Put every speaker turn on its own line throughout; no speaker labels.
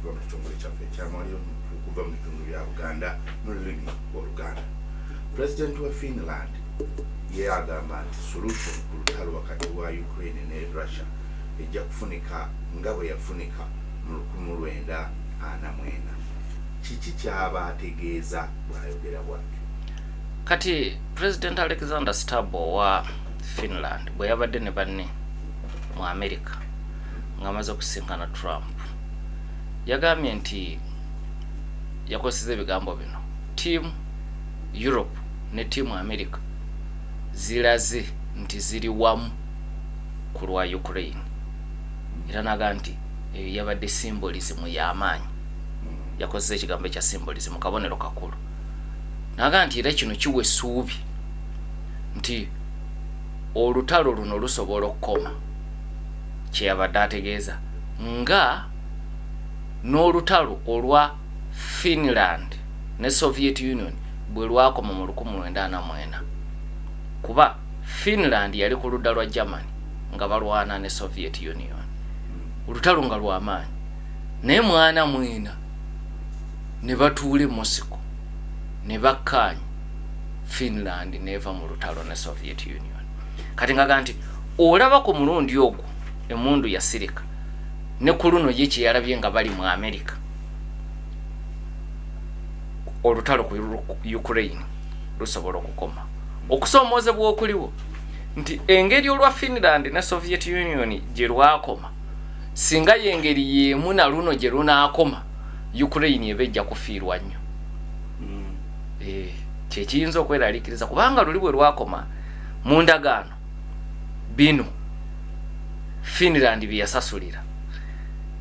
okuva mu kitongole kyaffe ekyamawulire okuva mu bitundu bya Buganda n'olulimi Oluganda. Pulezidenti wa Finland ye agamba nti solution ku lutalo wakati wa Ukraine ne Russia ejja kufunika nga bwe yafunika mu 1949. Kiki kyaba ategeeza bw'ayogera bw'atyo?
Kati President Alexander Stubb wa Finland bwe yabadde ne banne mu America ng'amaze okusinkana Trump yagambye nti yakozesa ebigambo bino: Team Europe ne Team America zilaze nti ziri wamu ku lwa Ukraine. Era naga nti yabadde symbolism y'amaanyi. Yakozesa ekigambo ekya symbolism, kabonero kakulu. Naga nti era kino kiwe essuubi nti olutalo luno lusobola okukoma. Kyeyabadde ategeeza nga n'olutalo olwa Finland ne Soviet Union bwe lwakoma mu 1949. Kuba Finland yali ku ludda lwa Germany nga balwana ne Soviet Union. Olutalo nga lw'amaanyi. Naye mwana mwina ne batuule Moscow ne bakkaanya Finland neva mu lutalo ne Soviet Union. Kati ngaga nti olaba ku mulundi ogwo emundu yasirika ne ku luno ye kyeyalabye nga bali mu America. Olutalo ku Ukraine lusobola okukoma. Okusoomozebwa okuliwo nti engeri olwa Finland ne Soviet Union gye lwakoma singa yengeri yemu na luno gye lunaakoma Ukraine ebejja kufiirwa nnyo. Kyekiyinza okweraliikiriza kubanga luli bwe lwakoma mu ndagaano bino Finland bye yasasulira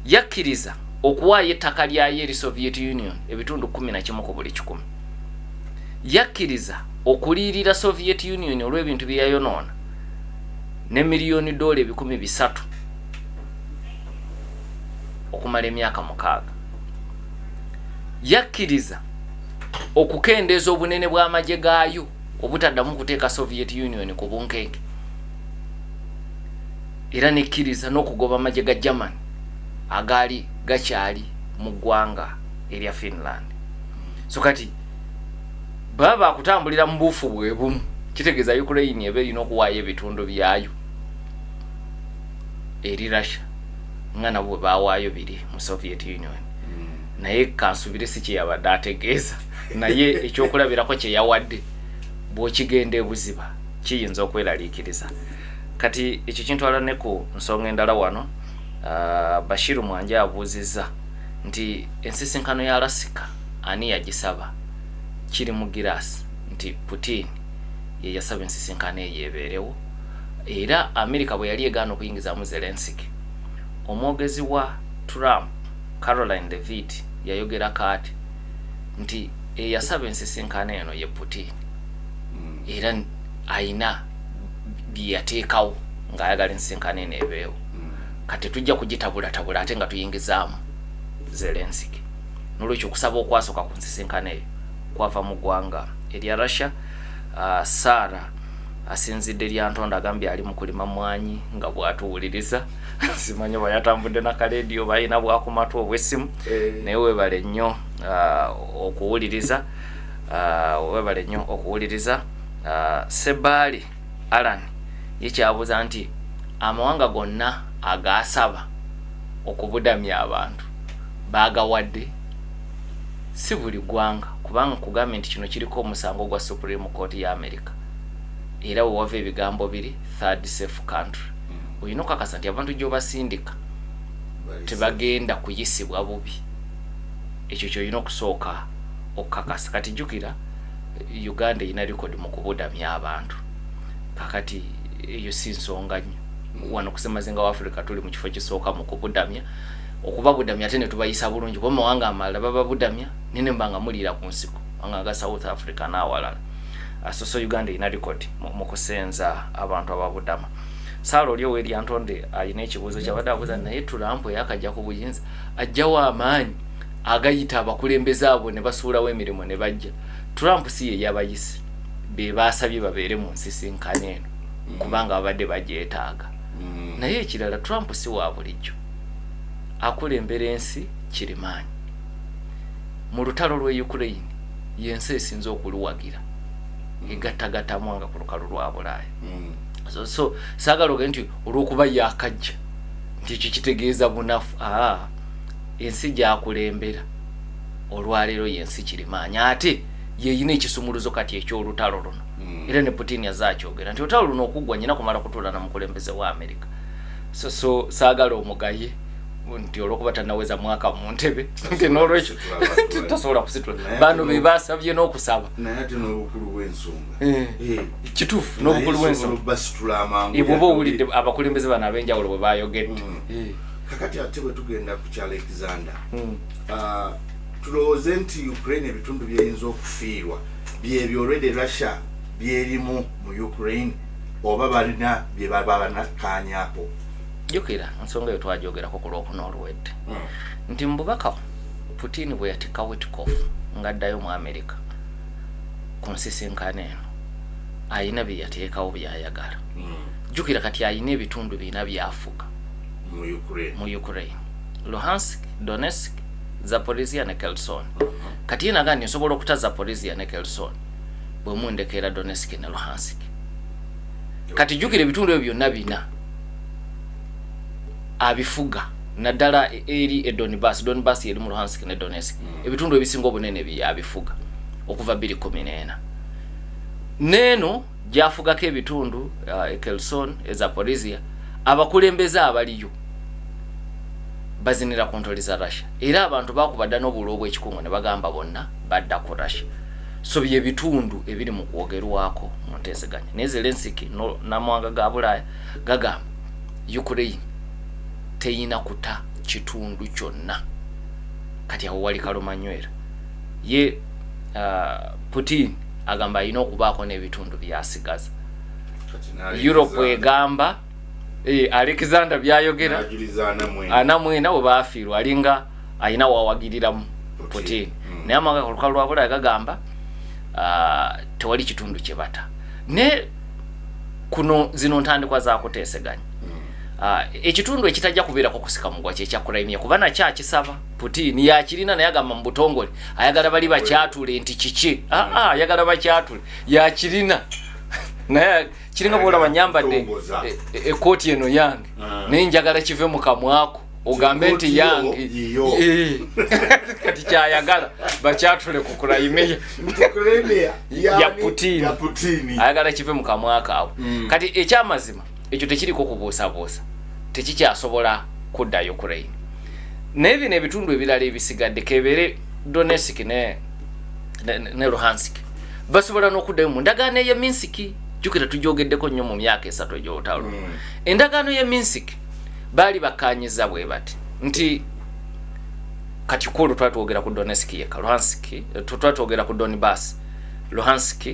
yakkiriza okuwaayo ettaka lyayo eri Soviet Union ebitundu 11 ku buli 100. Yakkiriza okuliirira Soviet Union olw'ebintu bye yayonoona ne miliyoni $300 okumala emyaka 6. Yakkiriza okukendeeza obunene bw'amagye gaayo obutaddamu kuteeka Soviet Union ku bunkenke. Era nekkiriza n'okugoba amagye ga Germany agaali gakyali mu ggwanga erya Finland. So kati baba akutambulira mu buufu bwe bumu kitegeeza Ukraine ebe erina okuwaayo ebitundu byayo eri Russia nga nabo baawaayo biri mu Soviet Union. Naye kansubire si kyeyabadde ategeeza naye ekyokulabirako kye yawadde bw'okigenda ebuziba kiyinza okweraliikiriza. Kati ekyo kintwala ne ku nsonga endala wano. Bashiru Mwanja abuuzizza nti ensisinkano ya Alaska ani yagisaba kiri mu giraasi nti Putin ye yasaba ensisinkano eyo ebeerewo. Era America bwe yali egaana okuyingizaamu Zelensky, omwogezi wa Trump Caroline Levitt yayogera kati nti eyasaba ensisinkano eno ye Putin. Era ayina byateekawo ng'ayagala ensisinkano eno ebeewo. Kati tujja kugitabula ate nga tuyingizaamu Zelensky. Nolwekyo okusaba okwasoka ku nsisinkano eyo kwava mu ggwanga erya Russia. Sarah asinzidde lya ntonda agambye ali mu kulima mwanyi nga bw'atuwuliriza. Simanyi oba yatambudde n'akalediyo balina bwakumatu obw'essimu. Naye weebale nnyo okuwuliriza. Weebale nnyo okuwuliriza. Sebaali Alan ye kyabuuza nti amawanga gonna agaasaba okubudamya abantu baagawadde si buli ggwanga, kubanga kugambye nti kino kiriko omusango gwa Supreme Court ya America. Era wewava ebigambo biri third safe country. Olina okukakasa nti abantu gy'obasindika tebagenda kuyisibwa bubi. Ekyo kyolina okusooka okukakasa. Kati jjukira Uganda erina likodi mu kubudamya abantu. Kakati eyo si nsonga nnyo. Wano kusemazinga wa Africa tuli mu kifo kisooka mu kubudamya. Okubabudamya ate ne tubayisa bulungi kuba mawanga amalala bababudamya nene mbanga muliira ku nsiko wanga ga South Africa n'awalala. So Uganda erina likodi mu kusenza abantu ababudama. Saalo oli oweri Antonde alina ekibuuzo kyabadde abuuza naye Trump yakajja ku buyinza ajjawo amaanyi agayita abakulembeze abo ne basuulawo emirimu ne bajja. Trump si ye yabayise be baasabye babeere mu nsisinkano eno kubanga babadde bagyetaaga. Naye ekirala Trump si wa bulijjo akulembera ensi kirimaanyi mu lutalo lwe Ukraine yensi esinze okuluwagira egattagattamu nga ku lukalu lwa Bulaaya. So saagala ogende nti olw'okuba yakajja nti ekyo kitegeeza bunafu. Ensi gyakulembera olwaleero yensi kirimaanyi ate yeyina ekisumuluzo kati eky'olutalo luno. Era ne Putin yazaakyogera nti olutalo luno okuggwa nyina kumala kutuula na mukulembeze wa Amerika. So saagala omugaye nti olw'okuba tannaweza mwaka mu ntebe nti n'olwekyo tasobola kusitula. Bano be baasabye n'okusaba
naye ate n'obukulu bw'ensonga
kituufu n'obukulu bw'ensonga
basitula amangu
bw'oba owulidde abakulembeze bano ab'enjawulo bwe baayogedde.
Kakati ate bwe tugenda ku Charles Alexander tulowooze nti Ukraine ebitundu byeyinza okufiirwa byebyo already Russia byerimu mu Ukraine oba balina bye babanakaanyaako.
Jukira ensonga eyo twajogerako ku Lwokuna oluwedde nti mu bubaka Putin bwe yatikka Witkoff ng'addayo mu Amerika ku nsisinkano eno ayina bye yateekawo by'ayagala. Jukira kati ayina ebitundu bina byafuga mu Ukraine Luhansk, Donetsk, Zaporizhia ne Kherson. Kati yena gani nsobola okuta Zaporizhia ne Kherson bwe mundekera Donetsk ne Luhansk. Kati jukira ebitundu ebyo byonna bina abifuga naddala eri Donbass yeri mu Luhansk ne Donetsk. Ebitundu ebisinga obunene byabifuga okuva 2014. Neno gyafugako ebitundu Kherson, Zaporizhia abakulembeze abaliyo bazinira kontoli za Russia. Era abantu bakubadda n'obulwo bw'ekikungo ne bagamba bonna badda ku Russia. So bye bitundu ebiri mu kwogerwako mu nteeseganya. Ne Zelensky n'amawanga ga Bulaaya gagamba Ukraine teyina kuta kitundu kyonna. Kati awo wali Kalumanywera. Ye Putin agamba ayina okubaako n'ebitundu byasigaza. Europe egamba Alexander byayogera anamwena bwe baafiirwa alinga ayina wawagiriramu Putin. Naye amawanga ku lukalu lwa Bulaaya gagamba tewali kitundu kye bata. Ne kuno zino ntandikwa zaakuteeseganya. Ekitundu ekitajja kubeerako kusika mugwa kye kya Crimea kuba nakyo akisaba Putin yakirina naye agamba mu butongole ayagala bali bakyatule nti kiki ayagala bakyatule yakirina naye kiringa bwola banyambadde ekooti eno yange naye njagala kive mu kamwako ogambe nti yange kati kyayagala bakyatule ku Crimea ya Putin ayagala kive mu kamwako awo. Kati ekyamazima ekyo tekiriko kubuusabuusa tekikyasobola kudda Ukraine. Naye bino ebitundu ebirala ebisigadde kebere Donetsk ne Luhansk basobola n'okuddayo mu ndagaano ye Minsk. Jukira tujogeddeko nnyo mu myaka 3 egy'olutalo. Endagaano ye Minsk baali bakkaanyiza bwe bati nti kati kulu twatwogera ku Donetsk yeka Luhansk twatwogera ku Donbass Luhansk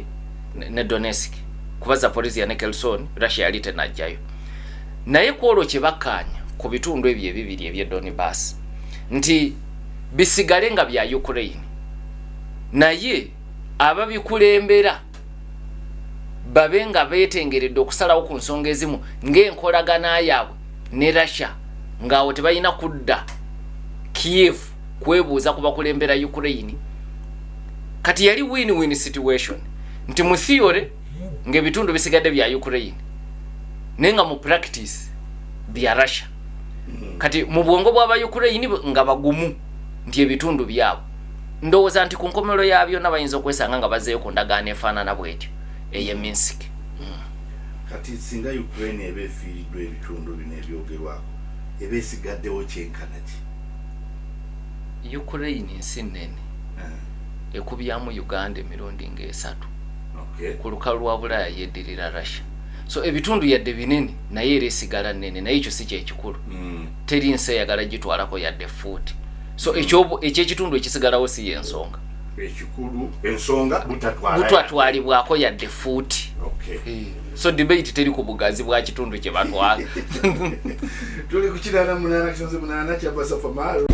ne Donetsk kuba Zaporizhia ne Kherson Russia yali tenajjayo. Naye kwolwo kye bakkaanya ku bitundu ebyo ebibiri ebye Donbass nti bisigale nga bya Ukraine. Naye ababikulembera babe nga beetengeredde okusalawo ku nsonga ezimu ng'enkolagana yaabwe ne Russia ng'awo tebalina kudda Kiev kwebuuza ku bakulembera Ukraine. Kati yali win-win situation nti mu theory ng'ebitundu bisigadde bya Ukraine naye nga mu practice bya Russia. Kati mu bwongo bw'aba Ukraine nga bagumu nti ebitundu byabo. Ndowooza nti ku nkomerero yaabyo nabayinza okwesanga nga bazeeyo ku ndagaano efaanana bwetyo eye Minsk.
Kati singa Ukraine eba efiiriddwa ebitundu bino ebyogerwako eba esigaddewo kyenkana ki?
Ukraine nsi nnene ekubyamu Uganda emirundi nga 3 ku lukalu lwa Bulaaya yeddirira Russia. So ebitundu yadde binene naye era esigala nnene naye ekyo si kyekikulu. Teri nsi eyagala gitwalako yadde fuuti. So ekyekitundu ekisigalawo si y'ensonga.
Ekikulu ensonga
butatwalibwako yadde fuuti. So debate teri ku bugazi bwa kitundu kye batwala.
Tuli ku kirala 8 kisonze 8 kya Basafa Maru.